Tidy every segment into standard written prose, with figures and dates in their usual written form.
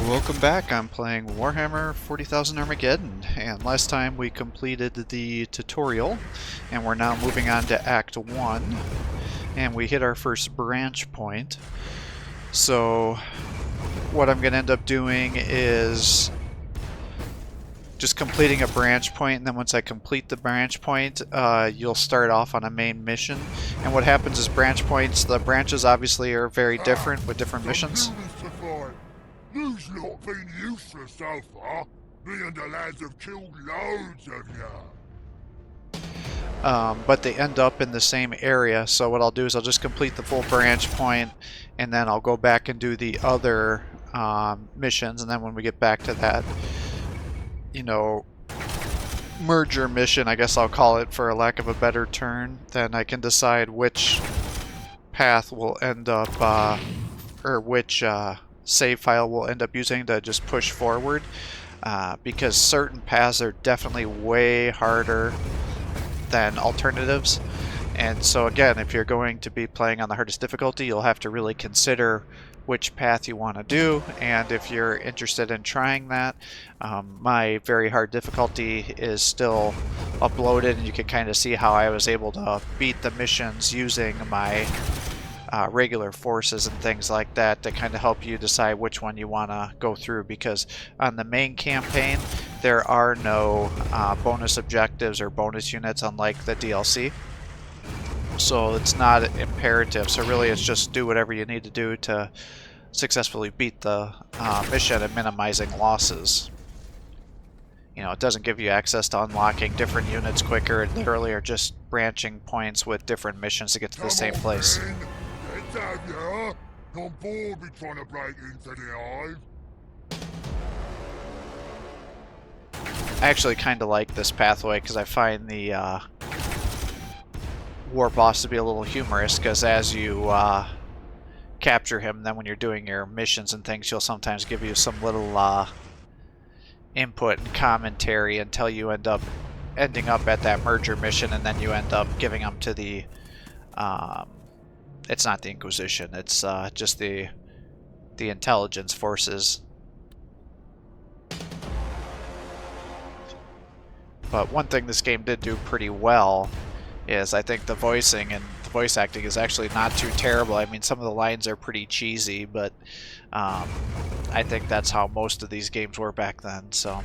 Welcome back. I'm playing Warhammer 40,000 Armageddon, and last time we completed the tutorial, and we're now moving on to Act 1, and we hit our first branch point. So what I'm going to end up doing is just completing a branch point, and then once I complete the branch point, you'll start off on a main mission. And what happens is branch points, the branches obviously are very different with different missions. You've not been useless so far. Me and the lads have killed loads of you. But they end up in the same area, so what I'll do is I'll just complete the full branch point, and then I'll go back and do the other missions, and then when we get back to that, you know, merger mission, I guess I'll call it for a lack of a better term, then I can decide which path will end up, or which save file we'll end up using to just push forward, because certain paths are definitely way harder than alternatives. And so again, if you're going to be playing on the hardest difficulty, you'll have to really consider which path you want to do, and if you're interested in trying that, my very hard difficulty is still uploaded, and you can kind of see how I was able to beat the missions using my regular forces and things like that to kind of help you decide which one you want to go through, because on the main campaign there are no bonus objectives or bonus units unlike the DLC, so it's not imperative. So really it's just do whatever you need to do to successfully beat the mission and minimizing losses. You know, it doesn't give you access to unlocking different units quicker. It literally are just branching points with different missions to get to the same place. Let's have ya. I'm bored with trying to break into the hive. I actually kind of like this pathway because I find the war boss to be a little humorous, because as you capture him, then when you're doing your missions and things, he'll sometimes give you some little input and commentary until you ending up at that merger mission, and then you end up giving them to the it's not the Inquisition, it's just the intelligence forces. But one thing this game did do pretty well is I think the voicing and the voice acting is actually not too terrible. I mean, some of the lines are pretty cheesy, but I think that's how most of these games were back then. So,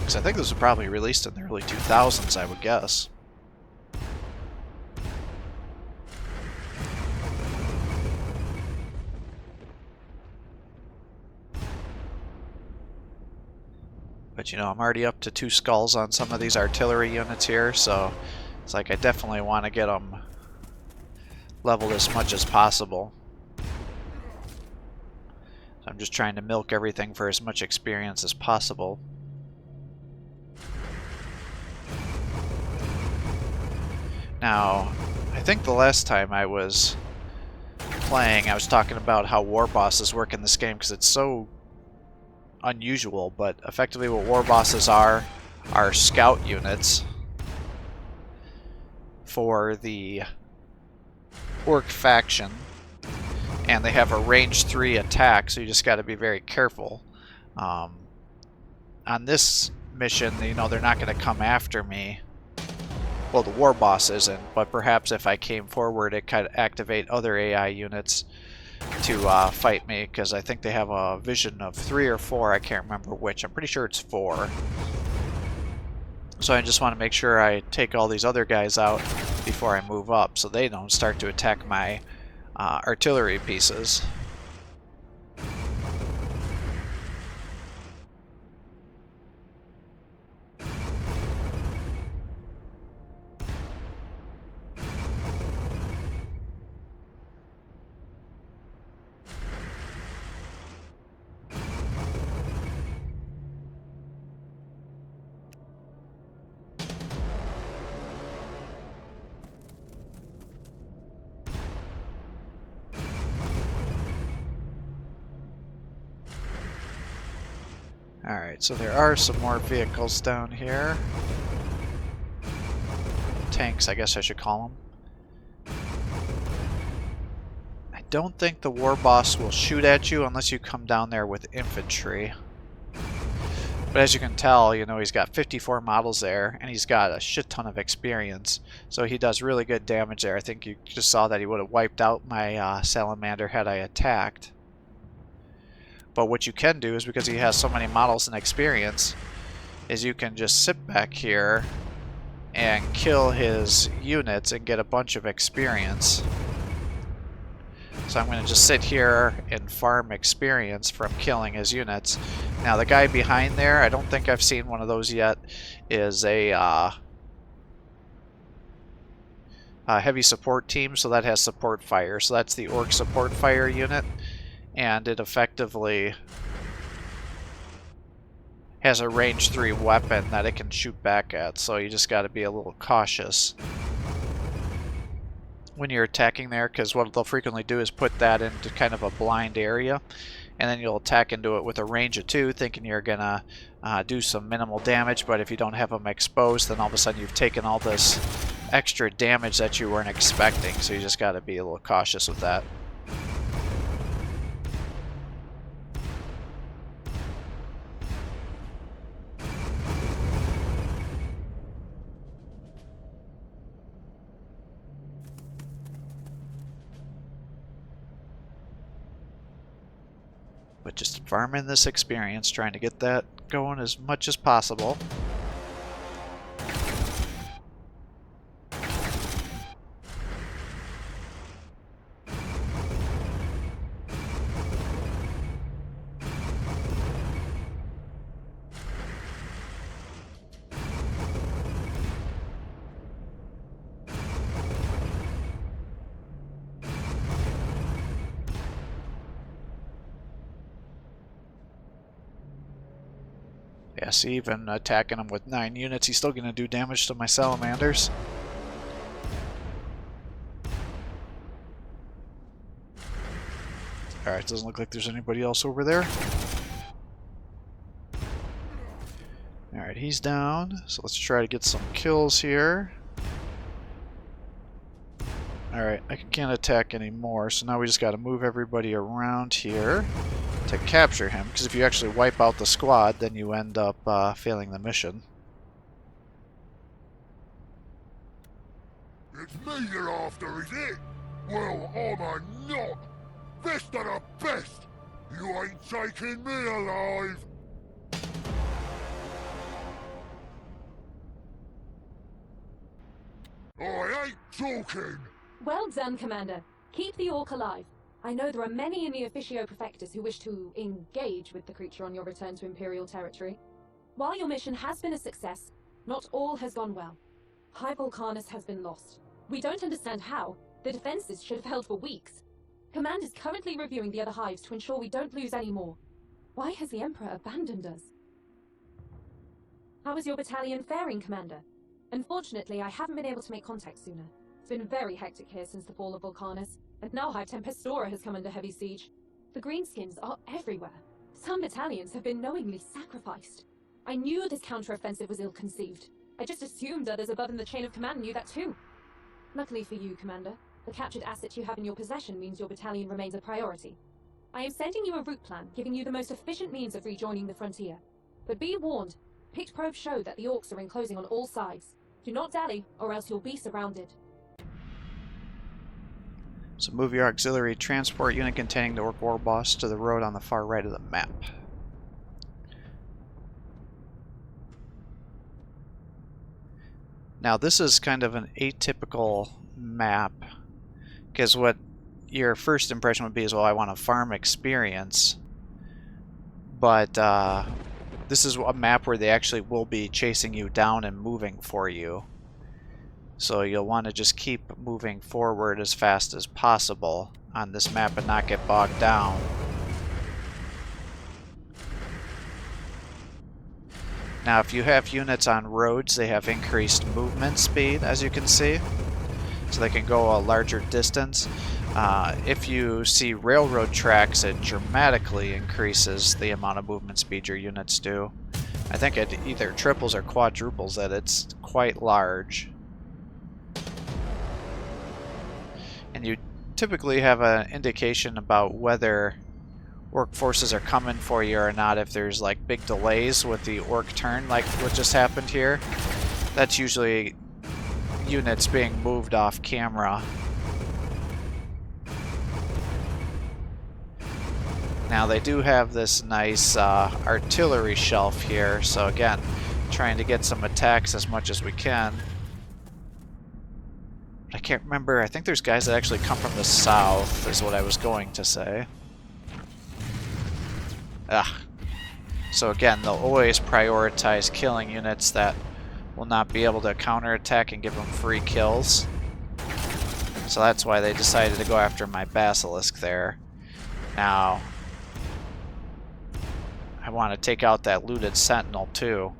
because I think this was probably released in the early 2000s, I would guess. But you know, I'm already up to 2 skulls on some of these artillery units here, so it's like I definitely want to get them leveled as much as possible. So I'm just trying to milk everything for as much experience as possible. Now, I think the last time I was playing, I was talking about how war bosses work in this game because it's so unusual, but effectively what war bosses are scout units for the Orc faction, and they have a range 3 attack, so you just got to be very careful. On this mission, you know, they're not going to come after me. Well, the war boss isn't, but perhaps if I came forward it could activate other AI units to fight me, because I think they have a vision of 3 or 4, I can't remember which. I'm pretty sure it's 4. So I just want to make sure I take all these other guys out before I move up, so they don't start to attack my artillery pieces. Alright, so there are some more vehicles down here. Tanks, I guess I should call them. I don't think the war boss will shoot at you unless you come down there with infantry. But as you can tell, you know, he's got 54 models there, and he's got a shit ton of experience. So he does really good damage there. I think you just saw that he would have wiped out my salamander had I attacked. But what you can do is, because he has so many models and experience, is you can just sit back here and kill his units and get a bunch of experience. So I'm going to just sit here and farm experience from killing his units. Now the guy behind there, I don't think I've seen one of those yet, is a heavy support team, so that has support fire. So that's the orc support fire unit, and it effectively has a range 3 weapon that it can shoot back at, so you just got to be a little cautious when you're attacking there, because what they'll frequently do is put that into kind of a blind area, and then you'll attack into it with a range of 2, thinking you're gonna do some minimal damage, but if you don't have them exposed, then all of a sudden you've taken all this extra damage that you weren't expecting, so you just got to be a little cautious with that. But just farming this experience, trying to get that going as much as possible. Yes, even attacking him with 9 units, he's still going to do damage to my salamanders. Alright, doesn't look like there's anybody else over there. Alright, he's down, so let's try to get some kills here. Alright, I can't attack anymore, so now we just got to move everybody around here to capture him, because if you actually wipe out the squad, then you end up failing the mission. It's me you're after, is it? Well, I'm a knock! Best of the best! You ain't taking me alive! I ain't talking! Well done, Commander. Keep the orc alive. I know there are many in the Officio Perfectus who wish to engage with the creature on your return to Imperial territory. While your mission has been a success, not all has gone well. High Volcanus has been lost. We don't understand how. The defenses should have held for weeks. Command is currently reviewing the other hives to ensure we don't lose any more. Why has the Emperor abandoned us? How is your battalion faring, Commander? Unfortunately, I haven't been able to make contact sooner. It's been very hectic here since the fall of Volcanus, and now Hive Tempestora has come under heavy siege. The Greenskins are everywhere. Some battalions have been knowingly sacrificed. I knew this counter-offensive was ill-conceived. I just assumed others above in the chain of command knew that too. Luckily for you, Commander, the captured asset you have in your possession means your battalion remains a priority. I am sending you a route plan, giving you the most efficient means of rejoining the frontier. But be warned, picked probes show that the orcs are enclosing on all sides. Do not dally, or else you'll be surrounded. So move your auxiliary transport unit containing the orc war boss to the road on the far right of the map. Now this is kind of an atypical map, because what your first impression would be is, well, I want to farm experience, but this is a map where they actually will be chasing you down and moving for you. So you'll want to just keep moving forward as fast as possible on this map and not get bogged down. Now if you have units on roads, they have increased movement speed, as you can see. So they can go a larger distance. If you see railroad tracks, it dramatically increases the amount of movement speed your units do. I think it either triples or quadruples it. It's quite large. And you typically have an indication about whether orc forces are coming for you or not if there's like big delays with the orc turn, like what just happened here. That's usually units being moved off camera. Now they do have this nice artillery shelf here, so again, trying to get some attacks as much as we can. I can't remember, I think there's guys that actually come from the south, is what I was going to say. So again, they'll always prioritize killing units that will not be able to counterattack and give them free kills. So that's why they decided to go after my Basilisk there. Now, I want to take out that looted Sentinel too.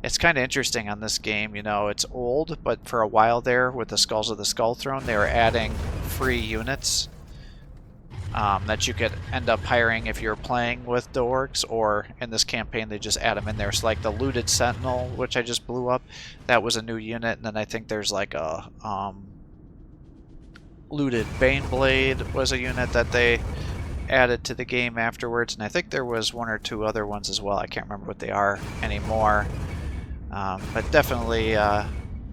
It's kind of interesting on this game, you know, it's old, but for a while there with the Skulls of the Skull Throne, they were adding free units that you could end up hiring if you're playing with the orcs, or in this campaign they just add them in there. So like the looted Sentinel, which I just blew up, that was a new unit, and then I think there's like a looted Baneblade was a unit that they added to the game afterwards, and I think there was one or two other ones as well. I can't remember what they are anymore, but definitely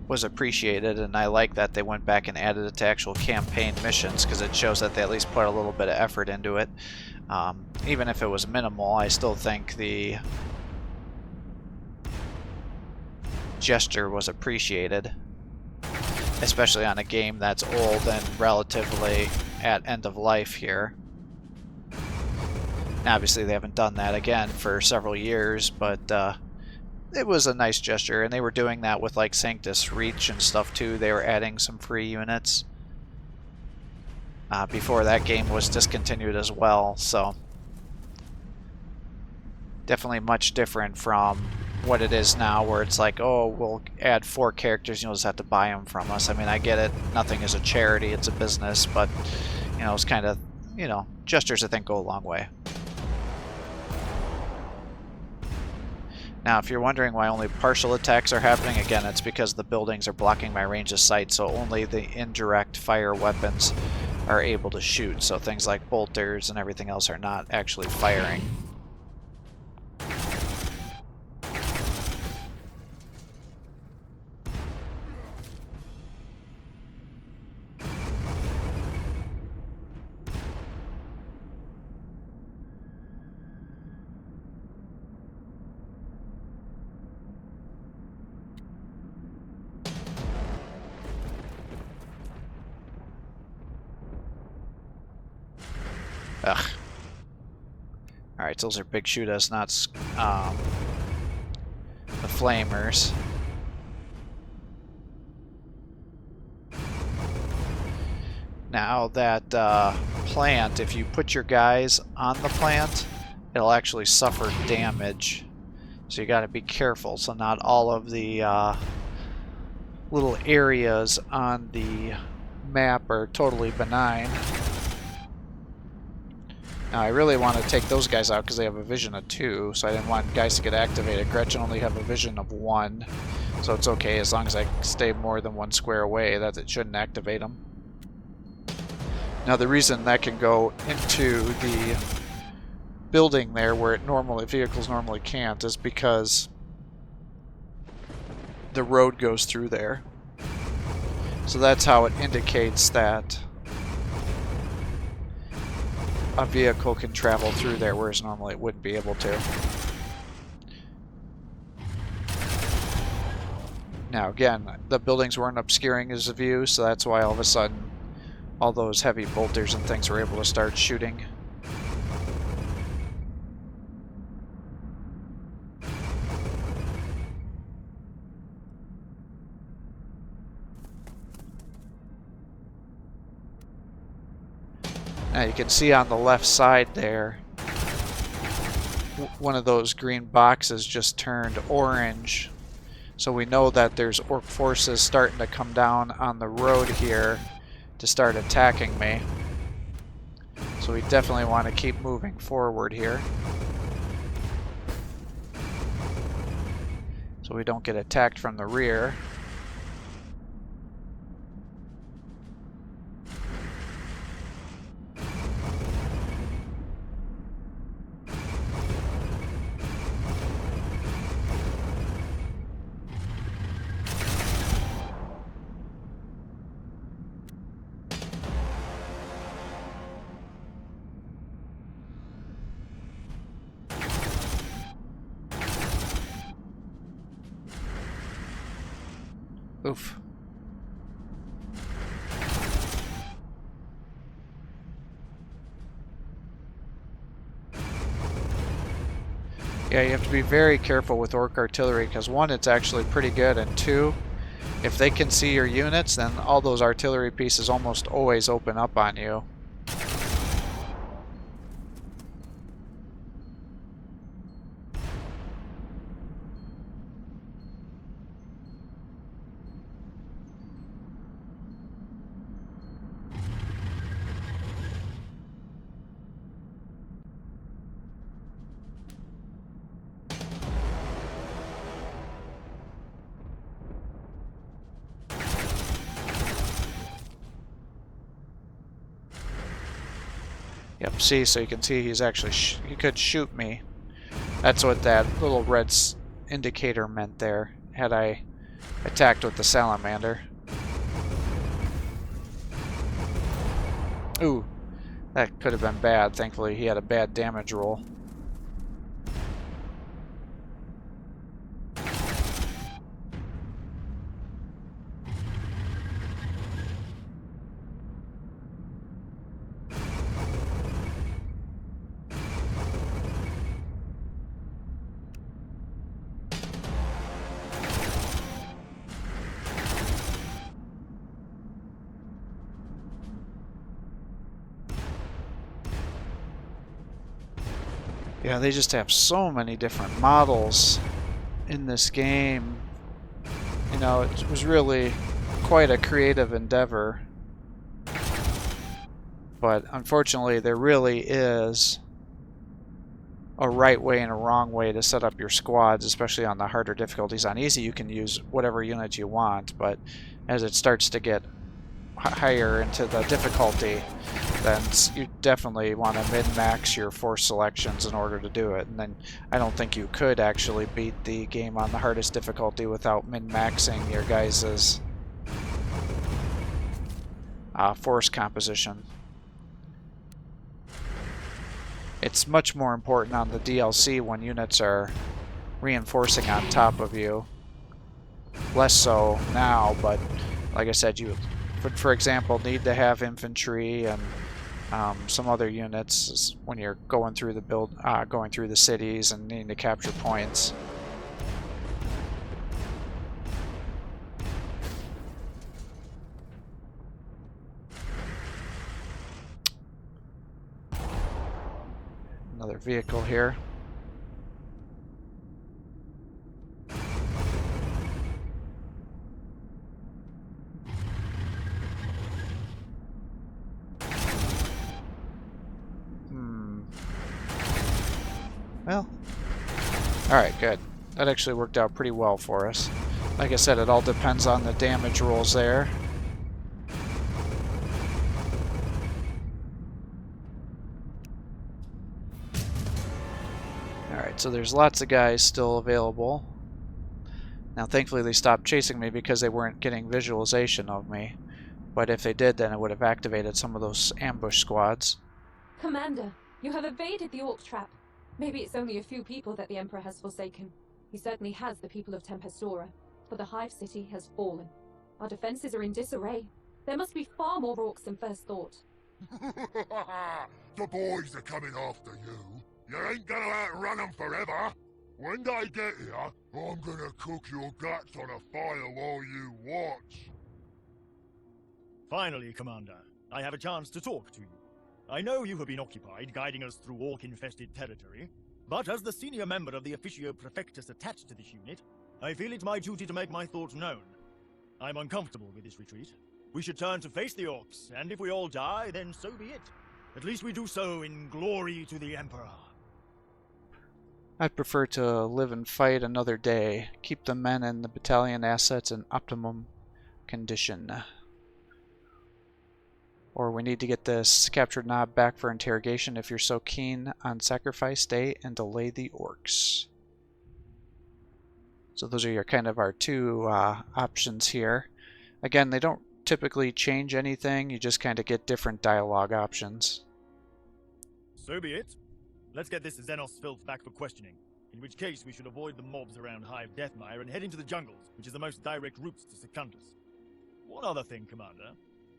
was appreciated, and I like that they went back and added it to actual campaign missions, because it shows that they at least put a little bit of effort into it. Even if it was minimal, I still think the gesture was appreciated, especially on a game that's old and relatively at end of life here. Obviously they haven't done that again for several years, but it was a nice gesture, and they were doing that with like Sanctus Reach and stuff too. They were adding some free units before that game was discontinued as well, so definitely much different from what it is now, where it's like, oh, we'll add 4 characters, you'll just have to buy them from us. I mean, I get it, nothing is a charity, it's a business, but you know, it's kind of, you know, gestures I think go a long way. Now, if you're wondering why only partial attacks are happening, again, it's because the buildings are blocking my range of sight, so only the indirect fire weapons are able to shoot. So things like bolters and everything else are not actually firing. Ugh. Alright, those are big shooters, not the flamers. Now that plant, if you put your guys on the plant, it'll actually suffer damage. So you gotta be careful. So not all of the little areas on the map are totally benign. Now I really want to take those guys out because they have a vision of 2, so I didn't want guys to get activated. Gretchen only have a vision of 1, so it's okay as long as I stay more than 1 square away, that it shouldn't activate them. Now the reason that can go into the building there where vehicles normally can't is because the road goes through there. So that's how it indicates that a vehicle can travel through there, whereas normally it wouldn't be able to. Now again, the buildings weren't obscuring his view, so that's why all of a sudden all those heavy bolters and things were able to start shooting. Now you can see on the left side there, one of those green boxes just turned orange. So we know that there's orc forces starting to come down on the road here to start attacking me. So we definitely want to keep moving forward here, so we don't get attacked from the rear. Oof. Yeah, you have to be very careful with orc artillery because one, it's actually pretty good, and two, if they can see your units, then all those artillery pieces almost always open up on you. Yep, see, so you can see he's actually, he could shoot me. That's what that little red indicator meant there, had I attacked with the salamander. Ooh, that could have been bad. Thankfully, he had a bad damage roll. Yeah, they just have so many different models in this game. You know, it was really quite a creative endeavor. But unfortunately, there really is a right way and a wrong way to set up your squads, especially on the harder difficulties. On easy, you can use whatever unit you want, but as it starts to get higher into the difficulty, then you definitely want to min-max your force selections in order to do it. And then I don't think you could actually beat the game on the hardest difficulty without min-maxing your guys' force composition. It's much more important on the DLC when units are reinforcing on top of you. Less so now, but like I said, you would, for example, need to have infantry and some other units when you're going through the going through the cities and needing to capture points. Another vehicle here. Well, alright, good. That actually worked out pretty well for us. Like I said, it all depends on the damage rolls there. Alright, so there's lots of guys still available. Now thankfully they stopped chasing me because they weren't getting visualization of me. But if they did, then it would have activated some of those ambush squads. Commander, you have evaded the orc trap. Maybe it's only a few people that the Emperor has forsaken. He certainly has the people of Tempestora, for the Hive City has fallen. Our defenses are in disarray. There must be far more orcs than first thought. The boys are coming after you. You ain't gonna outrun them forever. When they get here, I'm gonna cook your guts on a fire while you watch. Finally, Commander, I have a chance to talk to you. I know you have been occupied guiding us through orc-infested territory, but as the senior member of the Officio Prefectus attached to this unit, I feel it's my duty to make my thoughts known. I'm uncomfortable with this retreat. We should turn to face the orcs, and if we all die, then so be it. At least we do so in glory to the Emperor. I'd prefer to live and fight another day. Keep the men and the battalion assets in optimum condition. Or we need to get this captured knob back for interrogation. If you're so keen on sacrifice, stay and delay the orcs. So those are your kind of our two options here. Again, they don't typically change anything. You just kind of get different dialogue options. So be it. Let's get this Xenos filth back for questioning. in which case we should avoid the mobs around Hive Deathmire and head into the jungles, which is the most direct route to Secundus. One other thing, Commander.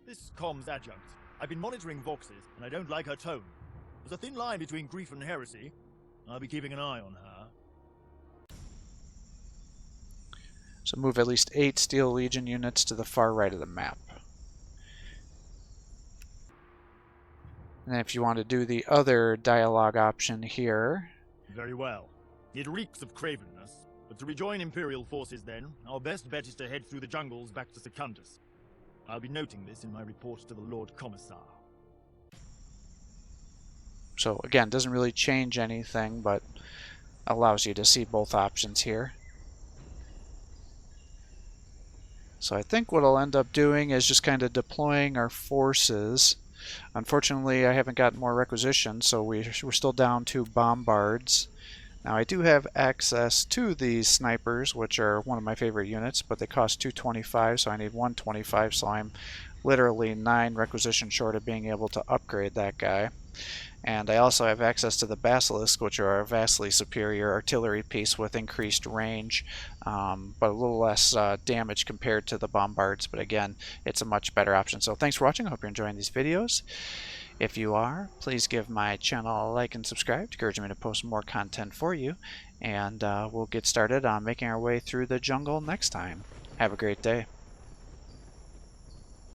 This comms adjunct. I've been monitoring Vox's, and I don't like her tone. There's a thin line between grief and heresy. I'll be keeping an eye on her. So move at least 8 Steel Legion units to the far right of the map. And if you want to do the other dialogue option here... Very well. It reeks of cravenness, but to rejoin Imperial forces then, our best bet is to head through the jungles back to Secundus. I'll be noting this in my report to the Lord Commissar. So again, doesn't really change anything, but allows you to see both options here. So I think what I'll end up doing is just kind of deploying our forces. Unfortunately, I haven't gotten more requisitions, so we're still down to bombards. Now I do have access to these snipers, which are one of my favorite units, but they cost 225, so I need 125, so I'm literally 9 requisitions short of being able to upgrade that guy. And I also have access to the Basilisk, which are a vastly superior artillery piece with increased range, but a little less damage compared to the bombards. But again, it's a much better option. So thanks for watching. I hope you're enjoying these videos. If you are, please give my channel a like and subscribe to encourage me to post more content for you. And we'll get started on making our way through the jungle next time. Have a great day.